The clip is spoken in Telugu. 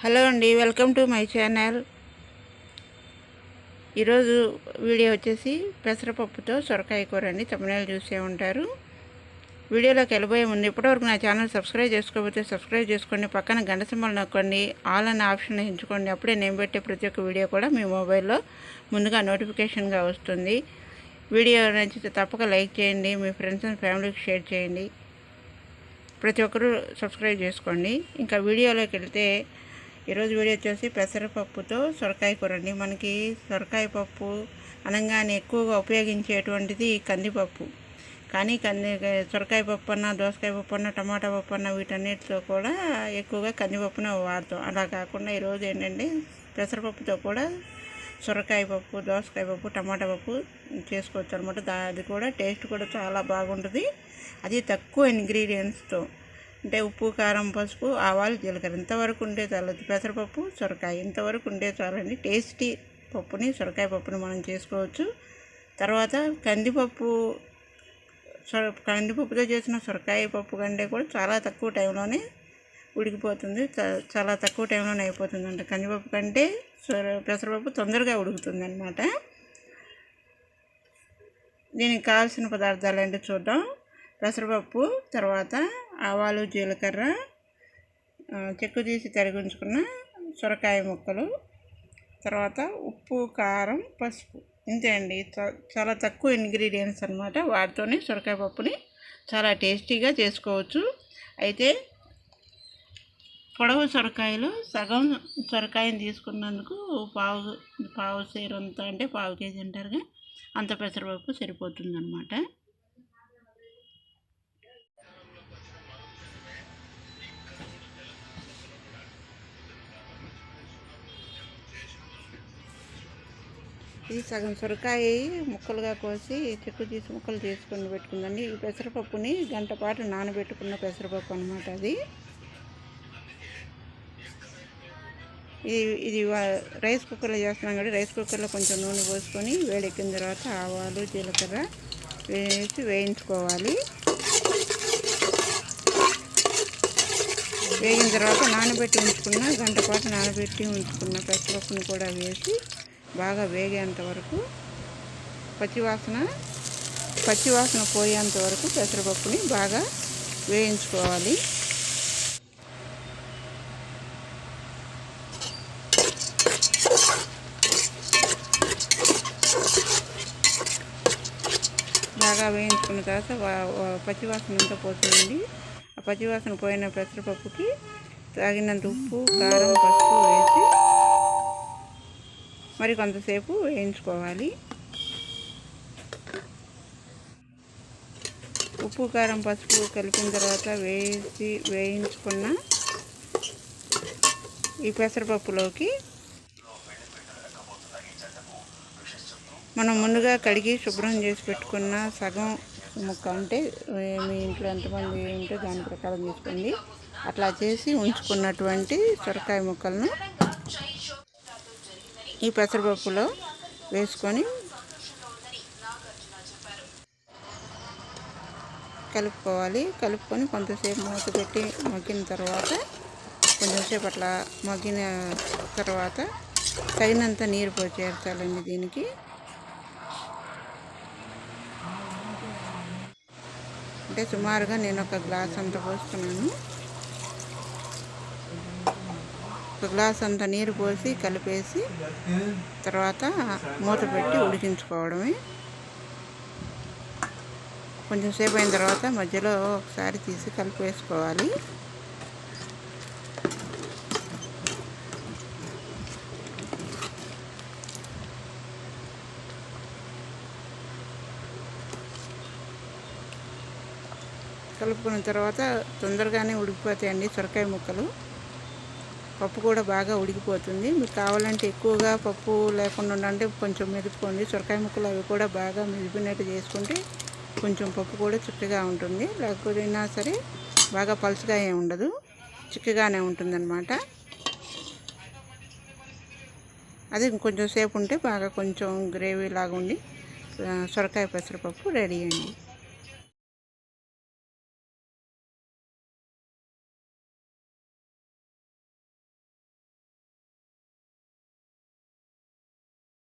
హలో అండి, వెల్కమ్ టు మై ఛానల్. ఈరోజు వీడియో వచ్చేసి పెసరపప్పుతో సొరకాయ కూర అండి. తమిళనాడు చూసే ఉంటారు. వీడియోలోకి వెళ్ళబోయే ముందు ఇప్పటివరకు నా ఛానల్ సబ్స్క్రైబ్ చేసుకోకపోతే సబ్స్క్రైబ్ చేసుకోండి. పక్కన గంట సింబల్ నొక్కండి, ఆల్ అనే ఆప్షన్ ఎంచుకోండి. అప్పుడే నేను పెట్టే ప్రతి ఒక్క వీడియో కూడా మీ మొబైల్లో ముందుగా నోటిఫికేషన్గా వస్తుంది. వీడియో నచ్చితే తప్పక లైక్ చేయండి, మీ ఫ్రెండ్స్ అండ్ ఫ్యామిలీకి షేర్ చేయండి. ప్రతి ఒక్కరూ సబ్స్క్రైబ్ చేసుకోండి. ఇంకా వీడియోలోకి వెళ్తే ఈరోజు వీడియో వచ్చేసి పెసరపప్పుతో సొరకాయ కూర అండి. మనకి సొరకాయ పప్పు అనగానే ఎక్కువగా ఉపయోగించేటువంటిది కందిపప్పు. కానీ సొరకాయ పప్పు అన్న, దోసకాయ పప్పు అన్న, టమాటా పప్పు అన్న వీటన్నిటితో కూడా ఎక్కువగా కందిపప్పునే వాడతాం. అలా కాకుండా ఈరోజు ఏంటంటే పెసరపప్పుతో కూడా సొరకాయ పప్పు, దోసకాయ పప్పు, టమాటా పప్పు చేసుకోవచ్చు అనమాట. అది కూడా టేస్ట్ కూడా చాలా బాగుంటుంది. అది తక్కువ ఇంగ్రీడియంట్స్తో, అంటే ఉప్పు, కారం, పసుపు, ఆవాలు, జీలకర్ర ఇంతవరకు ఉండే చాలు. పెసరపప్పు, సొరకాయ ఇంతవరకు ఉండే చాలండి. టేస్టీ పప్పుని, సొరకాయ పప్పుని మనం చేసుకోవచ్చు. తర్వాత కందిపప్పుతో చేసిన సొరకాయ పప్పు కంటే కూడా చాలా తక్కువ టైంలోనే ఉడికిపోతుంది. చాలా తక్కువ టైంలోనే అయిపోతుంది అంట. కందిపప్పు కంటే పెసరపప్పు తొందరగా ఉడుకుతుంది అన్నమాట. దీనికి కావాల్సిన పదార్థాలు ఏంటో చూద్దాం. పెసరపప్పు, తర్వాత ఆవాలు, జీలకర్ర, చెక్కు తీసి తరిగి ఉంచుకున్న సొరకాయ ముక్కలు, తర్వాత ఉప్పు, కారం, పసుపు. ఇంతే అండి. చాలా తక్కువ ఇంగ్రీడియంట్స్ అనమాట. వాటితోనే సొరకాయ పప్పుని చాలా టేస్టీగా చేసుకోవచ్చు. అయితే పొడవు సొరకాయలు సగం సొరకాయని తీసుకున్నందుకు పావు సేరంత, అంటే పావు కేజీ అంటారుగా, అంత పెసరపప్పు సరిపోతుంది అనమాట. ఇది సగం సొరకాయ ముక్కలుగా కోసి చెక్కు తీసి ముక్కలు చేసుకొని పెట్టుకుందండి. ఈ పెసరపప్పుని గంట పాటు నానబెట్టుకున్న పెసరపప్పు అనమాట. ఇది రైస్ కుక్కర్లో చేస్తున్నాం కాబట్టి రైస్ కుక్కర్లో కొంచెం నూనె పోసుకొని వేడెక్కిన తర్వాత ఆవాలు, జీలకర్ర వేసి వేయించుకోవాలి. వేగిన తర్వాత గంట పాటు నానబెట్టి ఉంచుకున్న పెసరపప్పుని కూడా వేసి బాగా వేగేంత వరకు, పచ్చివాసన పోయేంత వరకు పెసరపప్పుని బాగా వేయించుకోవాలి. బాగా వేయించుకున్న తర్వాత పచ్చివాసన అంతా పోతుందండి. ఆ పచ్చివాసన పోయిన పెసరపప్పుకి తగినంత ఉప్పు, కారం, పసుపు వేసి మరి కొంతసేపు వేయించుకోవాలి. ఉప్పు, కారం, పసుపు కలిపిన తర్వాత వేయించుకున్న ఈ పెసరపప్పులోకి మనం ముందుగా కడిగి శుభ్రం చేసి పెట్టుకున్న సగం ముక్క, అంటే మీ ఇంట్లో ఎంతమంది ఉంటే దాని ప్రకారం తీసుకోండి, అట్లా చేసి ఉంచుకున్నటువంటి సొరకాయ ముక్కలను ఈ పెసరపప్పులో వేసుకొని కలుపుకొని కొంతసేపు మూత పెట్టి మగ్గిన తర్వాత, కొంచెంసేపు అట్లా మగ్గిన తర్వాత తగినంత నీరు పోసి చేర్చాలండి. దీనికి అంటే సుమారుగా నేను ఒక గ్లాస్ అంత పోసుకున్నాను. ఒక గ్లాస్ అంత నీరు పోసి కలిపేసి తర్వాత మూత పెట్టి ఉడికించుకోవడమే. కొంచెం సేపు అయిన తర్వాత మధ్యలో ఒకసారి తీసి కలిపేసుకోవాలి. కలుపుకున్న తర్వాత తొందరగానే ఉడికిపోతాయండి సొరకాయ ముక్కలు. పప్పు కూడా బాగా ఉడికిపోతుంది. మీకు కావాలంటే ఎక్కువగా పప్పు లేకుండా ఉండాలంటే కొంచెం మెదుపుకోండి. సొరకాయ ముక్కలు అవి కూడా బాగా మెదిపినట్టు చేసుకుంటే కొంచెం పప్పు కూడా చిక్కగా ఉంటుంది. లేకపోయినా సరే బాగా పలుచగా ఏమి ఉండదు, చిక్కగానే ఉంటుందన్నమాట. అది కొంచెం సేపు ఉంటే బాగా కొంచెం గ్రేవీ లాగా ఉండి సొరకాయ పెసరపప్పు రెడీ అండి.